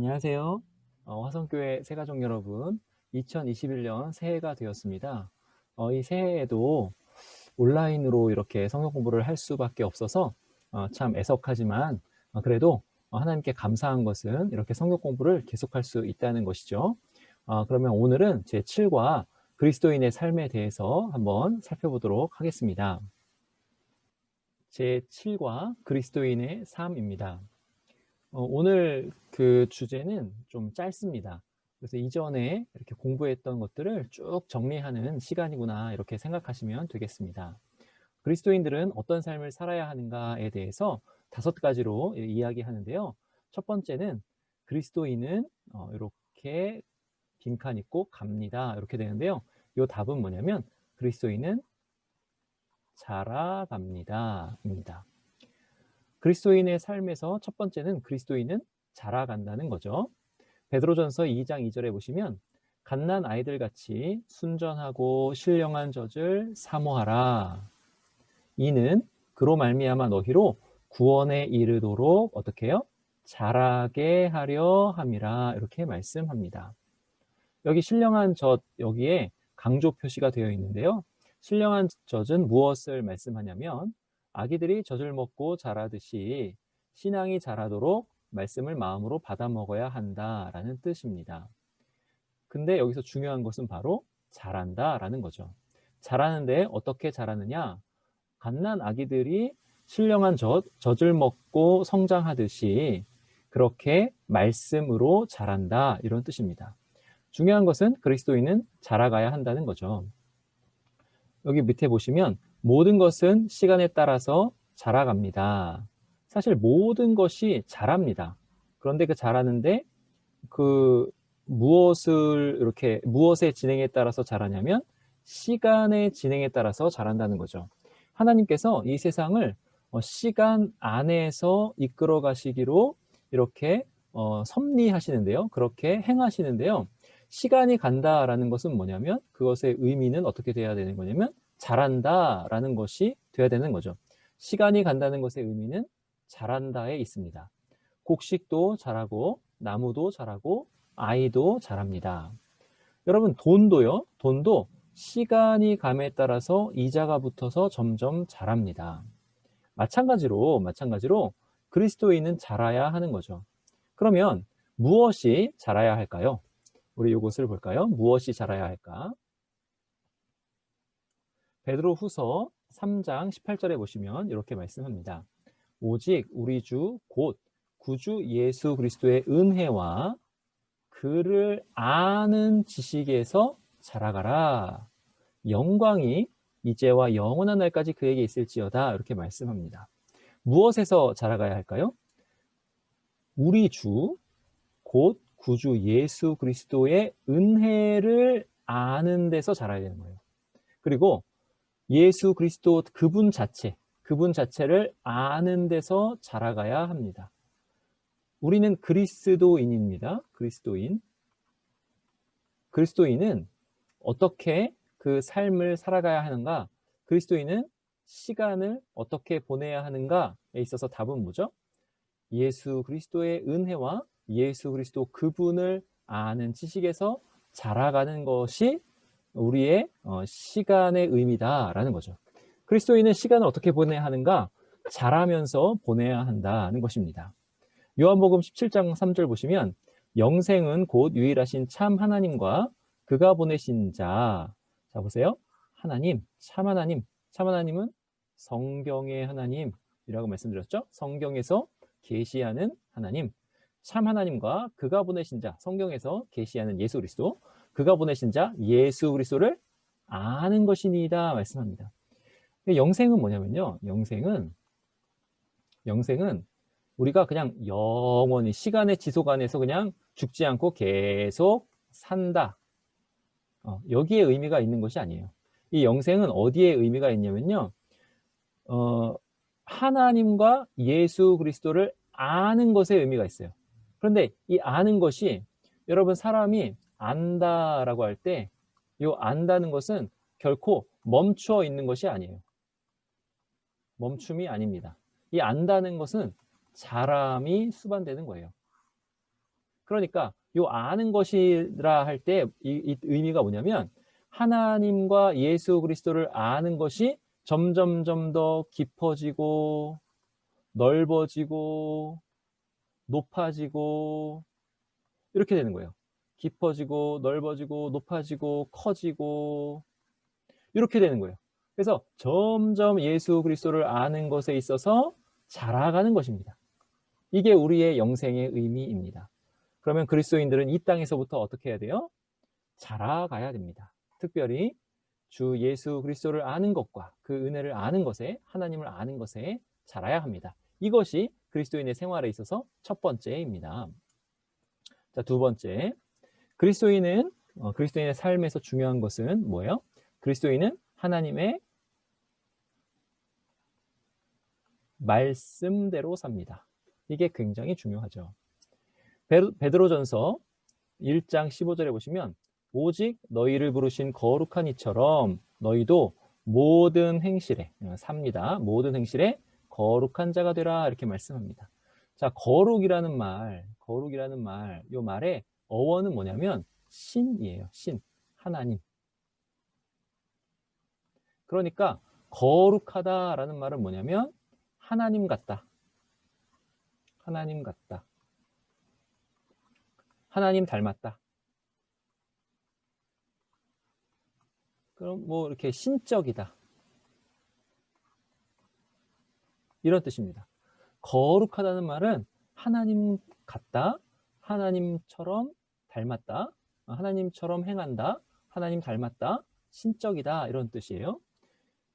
안녕하세요. 화성교회 새가족 여러분, 2021년 새해가 되었습니다. 이 새해에도 온라인으로 이렇게 성경 공부를 할 수밖에 없어서 참 애석하지만 그래도 하나님께 감사한 것은 이렇게 성경 공부를 계속할 수 있다는 것이죠. 그러면 오늘은 제7과 그리스도인의 삶에 대해서 한번 살펴보도록 하겠습니다. 제7과 그리스도인의 삶입니다. 오늘 그 주제는 좀 짧습니다. 그래서 이전에 이렇게 공부했던 것들을 쭉 정리하는 시간이구나 이렇게 생각하시면 되겠습니다. 그리스도인들은 어떤 삶을 살아야 하는가에 대해서 5가지로 이야기하는데요. 첫 번째는 그리스도인은 이렇게 빈칸 있고 갑니다. 이렇게 되는데요. 이 답은 뭐냐면 그리스도인은 자라갑니다. 입니다. 그리스도인의 삶에서 첫 번째는 그리스도인은 자라간다는 거죠. 베드로전서 2장 2절에 보시면 갓난 아이들같이 순전하고 신령한 젖을 사모하라. 이는 그로 말미암아 너희로 구원에 이르도록 어떻게 해요? 자라게 하려 함이라. 이렇게 말씀합니다. 여기 신령한 젖, 여기에 강조 표시가 되어 있는데요. 신령한 젖은 무엇을 말씀하냐면 아기들이 젖을 먹고 자라듯이 신앙이 자라도록 말씀을 마음으로 받아 먹어야 한다라는 뜻입니다. 근데 여기서 중요한 것은 바로 자란다라는 거죠. 자라는데 어떻게 자라느냐? 갓난 아기들이 신령한 젖을 먹고 성장하듯이 그렇게 말씀으로 자란다 이런 뜻입니다. 중요한 것은 그리스도인은 자라가야 한다는 거죠. 여기 밑에 보시면 모든 것은 시간에 따라서 자라갑니다. 사실 모든 것이 자랍니다. 그런데 그 자라는데 그 무엇의 진행에 따라서 자라냐면 시간의 진행에 따라서 자란다는 거죠. 하나님께서 이 세상을 시간 안에서 이끌어 가시기로 이렇게 섭리하시는데요. 그렇게 행하시는데요. 시간이 간다라는 것은 뭐냐면 그것의 의미는 어떻게 돼야 되는 거냐면 자란다라는 것이 돼야 되는 거죠. 시간이 간다는 것의 의미는 자란다에 있습니다. 곡식도 자라고 나무도 자라고 아이도 자랍니다. 여러분 돈도 시간이 감에 따라서 이자가 붙어서 점점 자랍니다. 마찬가지로 그리스도인은 자라야 하는 거죠. 그러면 무엇이 자라야 할까요? 우리 이것을 볼까요? 무엇이 자라야 할까? 베드로후서 3장 18절에 보시면 이렇게 말씀합니다. 오직 우리 주 곧 구주 예수 그리스도의 은혜와 그를 아는 지식에서 자라가라. 영광이 이제와 영원한 날까지 그에게 있을지어다. 이렇게 말씀합니다. 무엇에서 자라가야 할까요? 우리 주 곧 구주 예수 그리스도의 은혜를 아는 데서 자라야 되는 거예요. 그리고 예수 그리스도 그분 자체를 아는 데서 자라가야 합니다. 우리는 그리스도인입니다. 그리스도인은 어떻게 그 삶을 살아가야 하는가? 그리스도인은 시간을 어떻게 보내야 하는가에 있어서 답은 뭐죠? 예수 그리스도의 은혜와 예수 그리스도 그분을 아는 지식에서 자라가는 것이 우리의 시간의 의미다라는 거죠. 그리스도인은 시간을 어떻게 보내야 하는가? 자라면서 보내야 한다는 것입니다. 요한복음 17장 3절 보시면 영생은 곧 유일하신 참 하나님과 그가 보내신 자. 자 보세요. 하나님, 참 하나님은 성경의 하나님이라고 말씀드렸죠. 성경에서 계시하는 하나님, 참 하나님과 그가 보내신 자, 성경에서 계시하는 예수 그리스도, 그가 보내신 자 예수 그리스도를 아는 것이니이다 말씀합니다. 영생은 뭐냐면요. 영생은 우리가 그냥 영원히 시간의 지속 안에서 그냥 죽지 않고 계속 산다. 여기에 의미가 있는 것이 아니에요. 이 영생은 어디에 의미가 있냐면요. 하나님과 예수 그리스도를 아는 것에 의미가 있어요. 그런데 이 아는 것이 여러분 사람이 안다라고 할 때 이 안다는 것은 결코 멈추어 있는 것이 아니에요. 멈춤이 아닙니다. 이 안다는 것은 자람이 수반되는 거예요. 그러니까 요 아는 것이라 할 때 이 의미가 뭐냐면 하나님과 예수 그리스도를 아는 것이 점점점 더 깊어지고 넓어지고 높아지고 이렇게 되는 거예요. 깊어지고 넓어지고 높아지고 커지고 이렇게 되는 거예요. 그래서 점점 예수 그리스도를 아는 것에 있어서 자라가는 것입니다. 이게 우리의 영생의 의미입니다. 그러면 그리스도인들은 이 땅에서부터 어떻게 해야 돼요? 자라가야 됩니다. 특별히 주 예수 그리스도를 아는 것과 그 은혜를 아는 것에, 하나님을 아는 것에 자라야 합니다. 이것이 그리스도인의 생활에 있어서 첫 번째입니다. 자, 두 번째, 그리스도인의 삶에서 중요한 것은 뭐예요? 그리스도인은 하나님의 말씀대로 삽니다. 이게 굉장히 중요하죠. 베드로전서 1장 15절에 보시면 오직 너희를 부르신 거룩한 이처럼 너희도 모든 행실에 삽니다. 모든 행실에 거룩한 자가 되라 이렇게 말씀합니다. 자, 거룩이라는 말, 요 말의 어원은 뭐냐면 신이에요. 신, 하나님. 그러니까 거룩하다라는 말은 뭐냐면 하나님 같다. 하나님 같다. 하나님 닮았다. 그럼 뭐 이렇게 신적이다. 이런 뜻입니다. 거룩하다는 말은 하나님 같다, 하나님처럼 닮았다, 하나님처럼 행한다, 하나님 닮았다, 신적이다 이런 뜻이에요.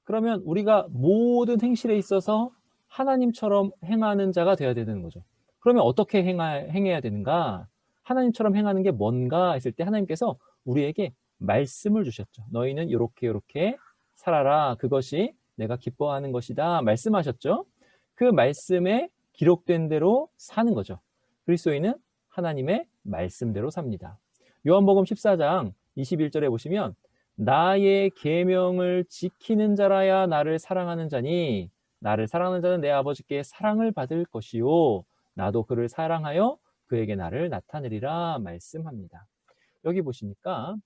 그러면 우리가 모든 행실에 있어서 하나님처럼 행하는 자가 되어야 되는 거죠. 그러면 어떻게 행해야 되는가? 하나님처럼 행하는 게 뭔가 했을 때 하나님께서 우리에게 말씀을 주셨죠. 너희는 이렇게 살아라. 그것이 내가 기뻐하는 것이다. 말씀하셨죠. 그 말씀에 기록된 대로 사는 거죠. 그리스도인은 하나님의 말씀대로 삽니다. 요한복음 14장 21절에 보시면 나의 계명을 지키는 자라야 나를 사랑하는 자니 나를 사랑하는 자는 내 아버지께 사랑을 받을 것이요 나도 그를 사랑하여 그에게 나를 나타내리라 말씀합니다. 여기 보시니까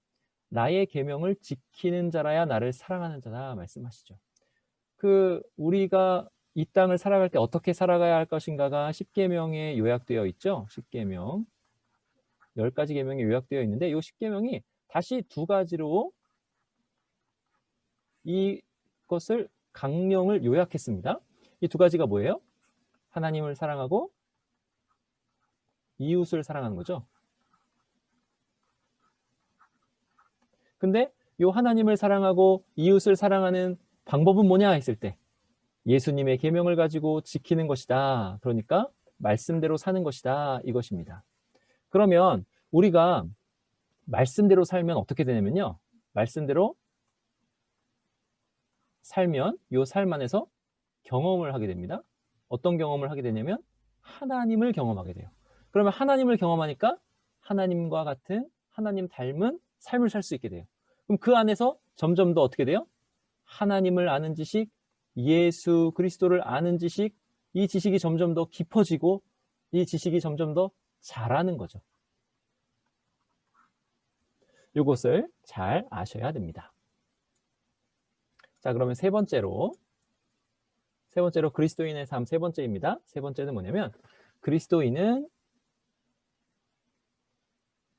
나의 계명을 지키는 자라야 나를 사랑하는 자다 말씀하시죠. 우리가 이 땅을 살아갈 때 어떻게 살아가야 할 것인가가 10계명에 요약되어 있죠. 10계명. 10가지 계명에 요약되어 있는데 이 10계명이 다시 두 가지로 이것을 강령을 요약했습니다. 이 두 가지가 뭐예요? 하나님을 사랑하고 이웃을 사랑하는 거죠. 근데 이 하나님을 사랑하고 이웃을 사랑하는 방법은 뭐냐 했을 때 예수님의 계명을 가지고 지키는 것이다. 그러니까 말씀대로 사는 것이다. 이것입니다. 그러면 우리가 말씀대로 살면 어떻게 되냐면요. 말씀대로 살면 이 삶 안에서 경험을 하게 됩니다. 어떤 경험을 하게 되냐면 하나님을 경험하게 돼요. 그러면 하나님을 경험하니까 하나님과 같은 하나님 닮은 삶을 살 수 있게 돼요. 그럼 그 안에서 점점 더 어떻게 돼요? 하나님을 아는 지식, 예수 그리스도를 아는 지식, 이 지식이 점점 더 깊어지고 이 지식이 점점 더 자라는 거죠. 이것을 잘 아셔야 됩니다. 자, 그러면 세 번째로 그리스도인의 삶 세 번째입니다. 세 번째는 뭐냐면 그리스도인은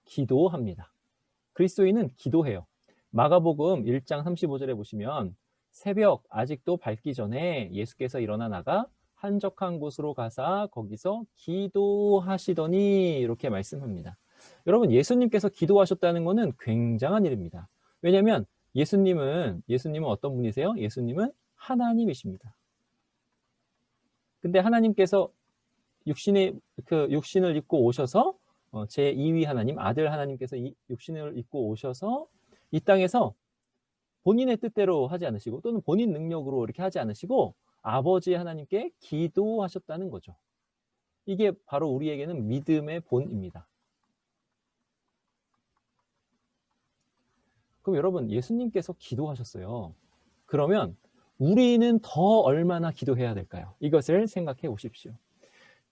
기도합니다. 그리스도인은 기도해요. 마가복음 1장 35절에 보시면 새벽 아직도 밝기 전에 예수께서 일어나 나가 한적한 곳으로 가사 거기서 기도하시더니 이렇게 말씀합니다. 여러분 예수님께서 기도하셨다는 것은 굉장한 일입니다. 왜냐하면 예수님은 어떤 분이세요? 예수님은 하나님이십니다. 근데 하나님께서 육신을 입고 오셔서 제2위 하나님, 아들 하나님께서 이 육신을 입고 오셔서 이 땅에서 본인의 뜻대로 하지 않으시고 또는 본인 능력으로 이렇게 하지 않으시고 아버지 하나님께 기도하셨다는 거죠. 이게 바로 우리에게는 믿음의 본입니다. 그럼 여러분 예수님께서 기도하셨어요. 그러면 우리는 더 얼마나 기도해야 될까요? 이것을 생각해 보십시오.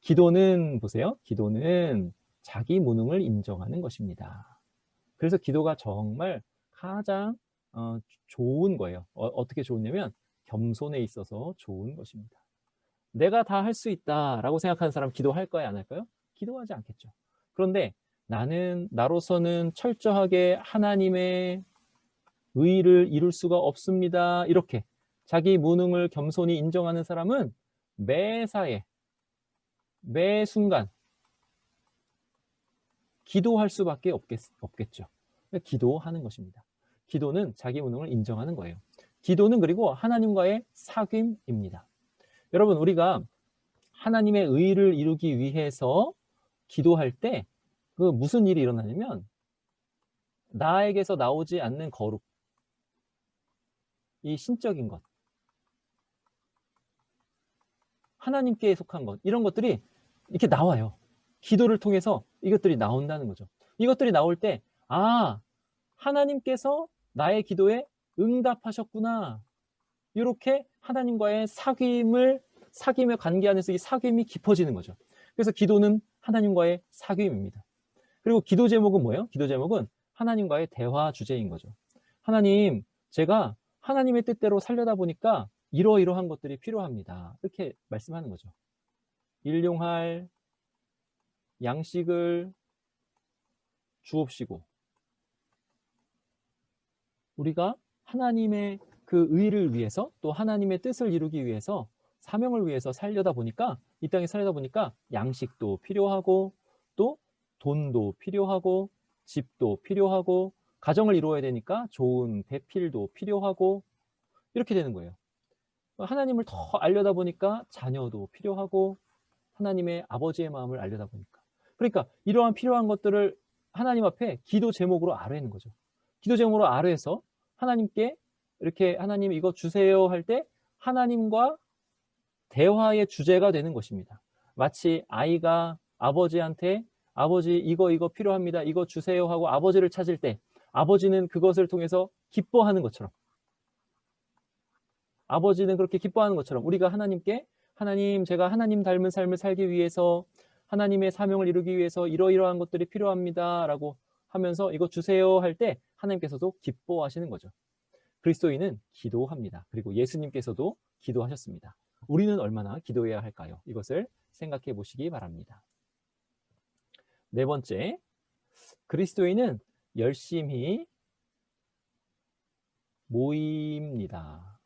기도는 보세요. 기도는 자기 무능을 인정하는 것입니다. 그래서 기도가 정말 가장 좋은 거예요. 어떻게 좋으냐면 겸손에 있어서 좋은 것입니다. 내가 다 할 수 있다라고 생각하는 사람 기도할까요? 안 할까요? 기도하지 않겠죠. 그런데 나로서는 철저하게 하나님의 의를 이룰 수가 없습니다. 이렇게 자기 무능을 겸손히 인정하는 사람은 매사에, 매 순간 기도할 수밖에 없겠죠. 기도하는 것입니다. 기도는 자기 무능을 인정하는 거예요. 기도는 그리고 하나님과의 사귐입니다. 여러분, 우리가 하나님의 의를 이루기 위해서 기도할 때 그 무슨 일이 일어나냐면 나에게서 나오지 않는 거룩, 이 신적인 것, 하나님께 속한 것, 이런 것들이 이렇게 나와요. 기도를 통해서 이것들이 나온다는 거죠. 이것들이 나올 때 하나님께서 나의 기도에 응답하셨구나. 이렇게 하나님과의 사귐의 관계 안에서 이 사귐이 깊어지는 거죠. 그래서 기도는 하나님과의 사귐입니다. 그리고 기도 제목은 뭐예요? 기도 제목은 하나님과의 대화 주제인 거죠. 하나님, 제가 하나님의 뜻대로 살려다 보니까 이러이러한 것들이 필요합니다. 이렇게 말씀하는 거죠. 일용할 양식을 주옵시고, 우리가 하나님의 그 의를 위해서 또 하나님의 뜻을 이루기 위해서 사명을 위해서 살려다 보니까 이 땅에 살려다 보니까 양식도 필요하고 또 돈도 필요하고 집도 필요하고 가정을 이루어야 되니까 좋은 배필도 필요하고 이렇게 되는 거예요. 하나님을 더 알려다 보니까 자녀도 필요하고 하나님의 아버지의 마음을 알려다 보니까. 그러니까 이러한 필요한 것들을 하나님 앞에 기도 제목으로 아뢰는 거죠. 기도 제목으로 아뢰서 하나님께 이렇게 하나님 이거 주세요 할 때 하나님과 대화의 주제가 되는 것입니다. 마치 아이가 아버지한테 아버지 이거 필요합니다. 이거 주세요 하고 아버지를 찾을 때 아버지는 그것을 통해서 기뻐하는 것처럼 아버지는 그렇게 기뻐하는 것처럼 우리가 하나님께 하나님 제가 하나님 닮은 삶을 살기 위해서 하나님의 사명을 이루기 위해서 이러이러한 것들이 필요합니다 라고 하면서 이거 주세요 할 때 하나님께서도 기뻐하시는 거죠. 그리스도인은 기도합니다. 그리고 예수님께서도 기도하셨습니다. 우리는 얼마나 기도해야 할까요? 이것을 생각해 보시기 바랍니다. 네 번째, 그리스도인은 열심히 모입니다.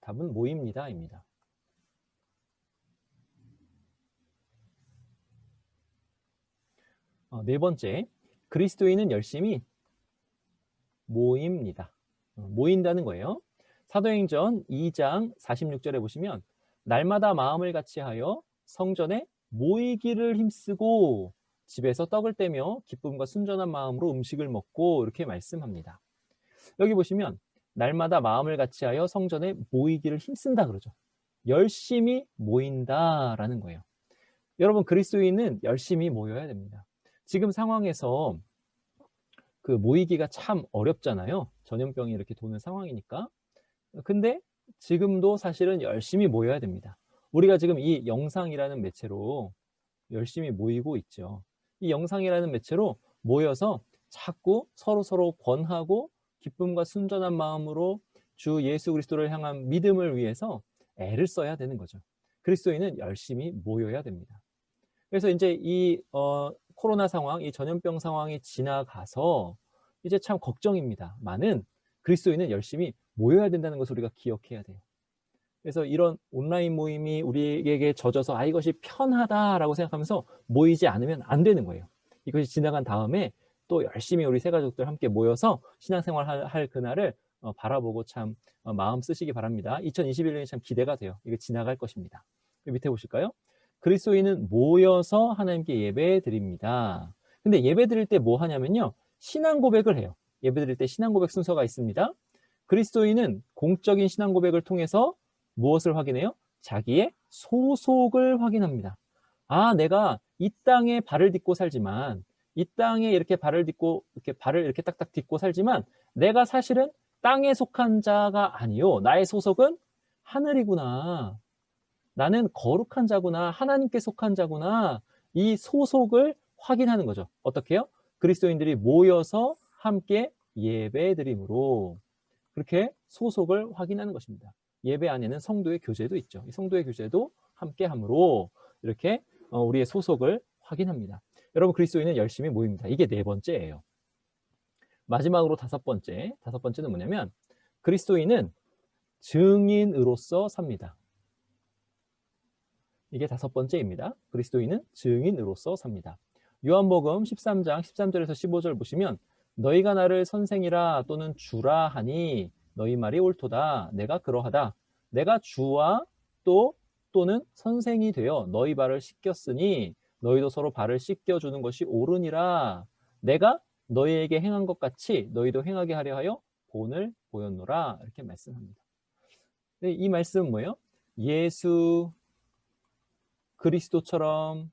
답은 모입니다입니다. 네 번째, 그리스도인은 열심히 모입니다. 모인다는 거예요. 사도행전 2장 46절에 보시면 날마다 마음을 같이하여 성전에 모이기를 힘쓰고 집에서 떡을 떼며 기쁨과 순전한 마음으로 음식을 먹고 이렇게 말씀합니다. 여기 보시면 날마다 마음을 같이하여 성전에 모이기를 힘쓴다 그러죠. 열심히 모인다라는 거예요. 여러분, 그리스도인은 열심히 모여야 됩니다. 지금 상황에서 그 모이기가 참 어렵잖아요. 전염병이 이렇게 도는 상황이니까. 근데 지금도 사실은 열심히 모여야 됩니다. 우리가 지금 이 영상이라는 매체로 열심히 모이고 있죠. 이 영상이라는 매체로 모여서 자꾸 서로 권하고 기쁨과 순전한 마음으로 주 예수 그리스도를 향한 믿음을 위해서 애를 써야 되는 거죠. 그리스도인은 열심히 모여야 됩니다. 그래서 이제 이 코로나 상황, 이 전염병 상황이 지나가서 이제 참 걱정입니다만은 그리스도인은 열심히 모여야 된다는 것을 우리가 기억해야 돼요. 그래서 이런 온라인 모임이 우리에게 젖어서 이것이 편하다라고 생각하면서 모이지 않으면 안 되는 거예요. 이것이 지나간 다음에 또 열심히 우리 새 가족들 함께 모여서 신앙생활 할 그날을 바라보고 참 마음 쓰시기 바랍니다. 2021년이 참 기대가 돼요. 이게 지나갈 것입니다. 밑에 보실까요? 그리스도인은 모여서 하나님께 예배 드립니다. 근데 예배 드릴 때 뭐 하냐면요. 신앙 고백을 해요. 예배 드릴 때 신앙 고백 순서가 있습니다. 그리스도인은 공적인 신앙 고백을 통해서 무엇을 확인해요? 자기의 소속을 확인합니다. 내가 이 땅에 발을 딛고 살지만 이 땅에 이렇게 발을 이렇게 딱딱 딛고 살지만 내가 사실은 땅에 속한 자가 아니요. 나의 소속은 하늘이구나. 나는 거룩한 자구나. 하나님께 속한 자구나. 이 소속을 확인하는 거죠. 어떻게요? 그리스도인들이 모여서 함께 예배드림으로 그렇게 소속을 확인하는 것입니다. 예배 안에는 성도의 교제도 있죠. 이 성도의 교제도 함께 함으로 이렇게 우리의 소속을 확인합니다. 여러분 그리스도인은 열심히 모입니다. 이게 네 번째예요. 마지막으로 다섯 번째는 뭐냐면 그리스도인은 증인으로서 삽니다. 이게 다섯 번째입니다. 그리스도인은 증인으로서 삽니다. 요한복음 13장 13절에서 15절 보시면 너희가 나를 선생이라 또는 주라 하니 너희 말이 옳도다. 내가 그러하다. 내가 주와 또는 선생이 되어 너희 발을 씻겼으니 너희도 서로 발을 씻겨주는 것이 옳으니라. 내가 너희에게 행한 것 같이 너희도 행하게 하려 하여 본을 보였노라. 이렇게 말씀합니다. 이 말씀은 뭐예요? 예수 그리스도처럼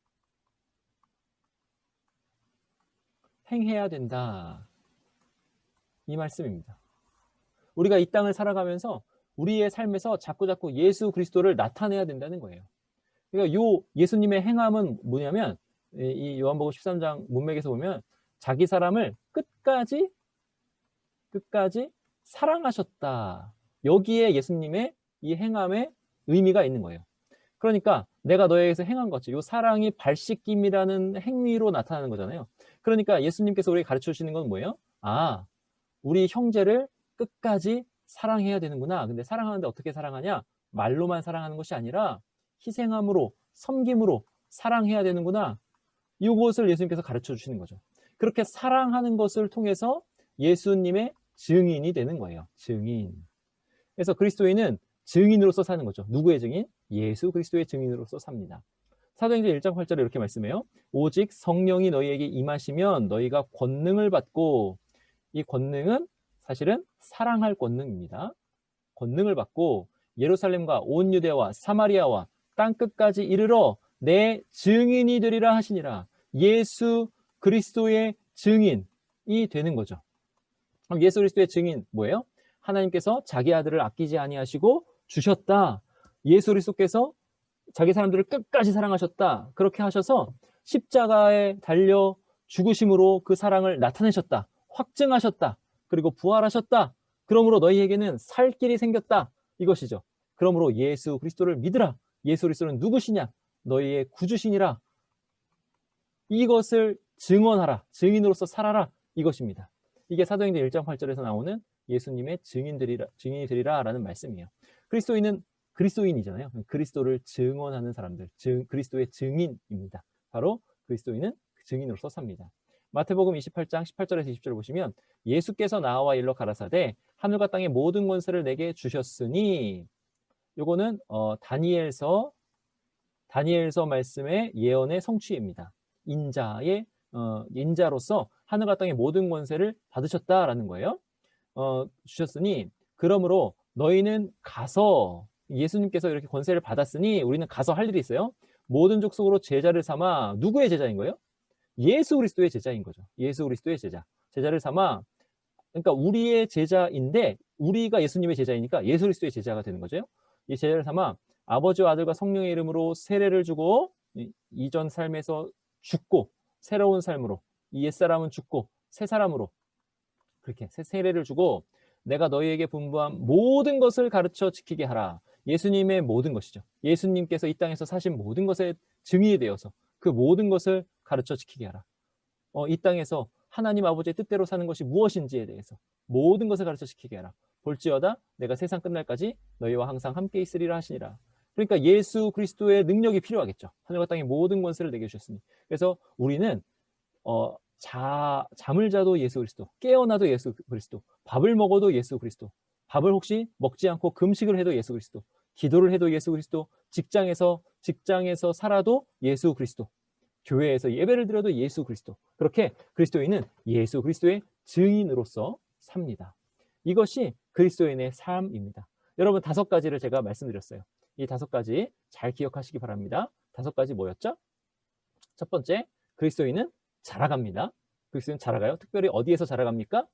행해야 된다. 이 말씀입니다. 우리가 이 땅을 살아가면서 우리의 삶에서 자꾸 예수 그리스도를 나타내야 된다는 거예요. 그러니까 요 예수님의 행함은 뭐냐면 이 요한복음 13장 문맥에서 보면 자기 사람을 끝까지 사랑하셨다. 여기에 예수님의 이 행함의 의미가 있는 거예요. 그러니까 내가 너에게서 행한 것이 이 사랑이 발씻김이라는 행위로 나타나는 거잖아요. 그러니까 예수님께서 우리에게 가르쳐 주시는 건 뭐예요? 아, 우리 형제를 끝까지 사랑해야 되는구나. 근데 사랑하는데 어떻게 사랑하냐? 말로만 사랑하는 것이 아니라 희생함으로, 섬김으로 사랑해야 되는구나. 이것을 예수님께서 가르쳐 주시는 거죠. 그렇게 사랑하는 것을 통해서 예수님의 증인이 되는 거예요. 증인. 그래서 그리스도인은 증인으로서 사는 거죠. 누구의 증인? 예수 그리스도의 증인으로서 삽니다. 사도행전 1장 8절에 이렇게 말씀해요. 오직 성령이 너희에게 임하시면 너희가 권능을 받고, 이 권능은 사실은 사랑할 권능입니다. 권능을 받고 예루살렘과 온 유대와 사마리아와 땅끝까지 이르러 내 증인이 되리라 하시니라. 예수 그리스도의 증인이 되는 거죠. 그럼 예수 그리스도의 증인 뭐예요? 하나님께서 자기 아들을 아끼지 아니하시고 주셨다. 예수 그리스도께서 자기 사람들을 끝까지 사랑하셨다. 그렇게 하셔서 십자가에 달려 죽으심으로 그 사랑을 나타내셨다. 확증하셨다. 그리고 부활하셨다. 그러므로 너희에게는 살 길이 생겼다. 이것이죠. 그러므로 예수 그리스도를 믿으라. 예수 그리스도는 누구시냐? 너희의 구주시니라. 이것을 증언하라. 증인으로서 살아라. 이것입니다. 이게 사도행전 1장 8절에서 나오는 예수님의 증인이 되리라 라는 말씀이에요. 그리스도인은 그리스도인이잖아요. 그리스도를 증언하는 사람들, 그리스도의 증인입니다. 바로 그리스도인은 증인으로서 삽니다. 마태복음 28장 18절에서 20절을 보시면 예수께서 나와 일러 가라사대 하늘과 땅의 모든 권세를 내게 주셨으니, 요거는 다니엘서 말씀의 예언의 성취입니다. 인자로서 하늘과 땅의 모든 권세를 받으셨다라는 거예요. 주셨으니 그러므로 너희는 가서, 예수님께서 이렇게 권세를 받았으니 우리는 가서 할 일이 있어요. 모든 족속으로 제자를 삼아. 누구의 제자인 거예요? 예수 그리스도의 제자인 거죠. 예수 그리스도의 제자를 삼아. 그러니까 우리의 제자인데 우리가 예수님의 제자이니까 예수 그리스도의 제자가 되는 거죠. 이 제자를 삼아 아버지와 아들과 성령의 이름으로 세례를 주고, 이전 삶에서 죽고 새로운 삶으로, 이 옛사람은 죽고 새 사람으로 그렇게 세례를 주고 내가 너희에게 분부한 모든 것을 가르쳐 지키게 하라. 예수님의 모든 것이죠. 예수님께서 이 땅에서 사신 모든 것에 증인이 되어서 그 모든 것을 가르쳐 지키게 하라. 이 땅에서 하나님 아버지의 뜻대로 사는 것이 무엇인지에 대해서 모든 것을 가르쳐 지키게 하라. 볼지어다 내가 세상 끝날까지 너희와 항상 함께 있으리라 하시니라. 그러니까 예수 그리스도의 능력이 필요하겠죠. 하늘과 땅의 모든 권세를 내게 주셨으니. 그래서 우리는 잠을 자도 예수 그리스도, 깨어나도 예수 그리스도, 밥을 먹어도 예수 그리스도, 밥을 혹시 먹지 않고 금식을 해도 예수 그리스도, 기도를 해도 예수 그리스도, 직장에서 살아도 예수 그리스도, 교회에서 예배를 드려도 예수 그리스도. 그렇게 그리스도인은 예수 그리스도의 증인으로서 삽니다. 이것이 그리스도인의 삶입니다. 여러분 5가지를 제가 말씀드렸어요. 이 5가지 잘 기억하시기 바랍니다. 5가지 뭐였죠? 첫 번째, 그리스도인은 자라갑니다. 그리스도인은 자라가요. 특별히 어디에서 자라갑니까?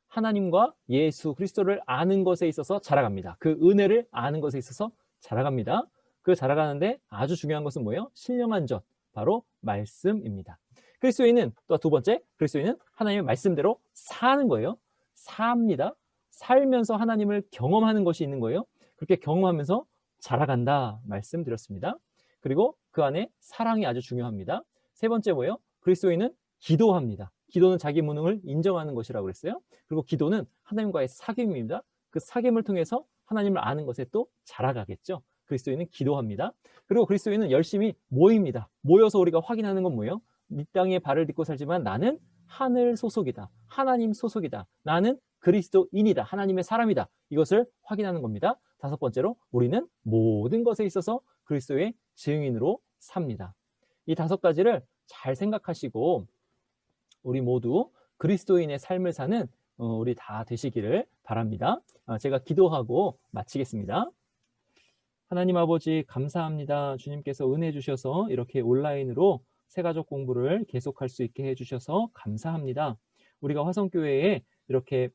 하나님과 예수 그리스도를 아는 것에 있어서 자라갑니다. 그 은혜를 아는 것에 있어서 자라갑니다. 그 자라가는데 아주 중요한 것은 뭐예요? 신령한 것, 바로 말씀입니다. 그리스도인은 또 두 번째, 그리스도인은 하나님의 말씀대로 사는 거예요. 삽니다. 살면서 하나님을 경험하는 것이 있는 거예요. 그렇게 경험하면서 자라간다 말씀드렸습니다. 그리고 그 안에 사랑이 아주 중요합니다. 세 번째 뭐예요? 그리스도인은 기도합니다. 기도는 자기 무능을 인정하는 것이라고 그랬어요. 그리고 기도는 하나님과의 사귐입니다. 그 사귐을 통해서 하나님을 아는 것에 또 자라가겠죠. 그리스도인은 기도합니다. 그리고 그리스도인은 열심히 모입니다. 모여서 우리가 확인하는 건 뭐예요? 이 땅에 발을 딛고 살지만 나는 하늘 소속이다. 하나님 소속이다. 나는 그리스도인이다. 하나님의 사람이다. 이것을 확인하는 겁니다. 다섯 번째로 우리는 모든 것에 있어서 그리스도의 증인으로 삽니다. 이 다섯 가지를 잘 생각하시고 우리 모두 그리스도인의 삶을 사는 우리 다 되시기를 바랍니다. 제가 기도하고 마치겠습니다. 하나님 아버지 감사합니다. 주님께서 은혜 주셔서 이렇게 온라인으로 새가족 공부를 계속할 수 있게 해주셔서 감사합니다. 우리가 화성교회에 이렇게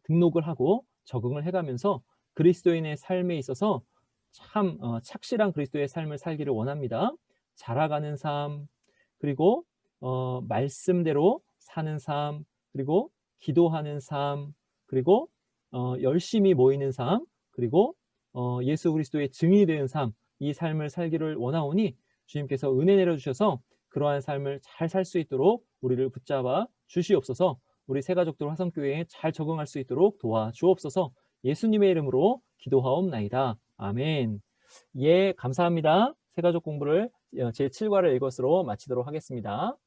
등록을 하고 적응을 해가면서 그리스도인의 삶에 있어서 참 착실한 그리스도의 삶을 살기를 원합니다. 자라가는 삶, 그리고 말씀대로 사는 삶, 그리고 기도하는 삶, 그리고 열심히 모이는 삶, 그리고 예수 그리스도의 증인이 되는 삶, 이 삶을 살기를 원하오니 주님께서 은혜 내려주셔서 그러한 삶을 잘 살 수 있도록 우리를 붙잡아 주시옵소서. 우리 새가족들 화성교회에 잘 적응할 수 있도록 도와주옵소서. 예수님의 이름으로 기도하옵나이다. 아멘. 예, 감사합니다. 새가족 공부를 제7과를 이것으로 마치도록 하겠습니다.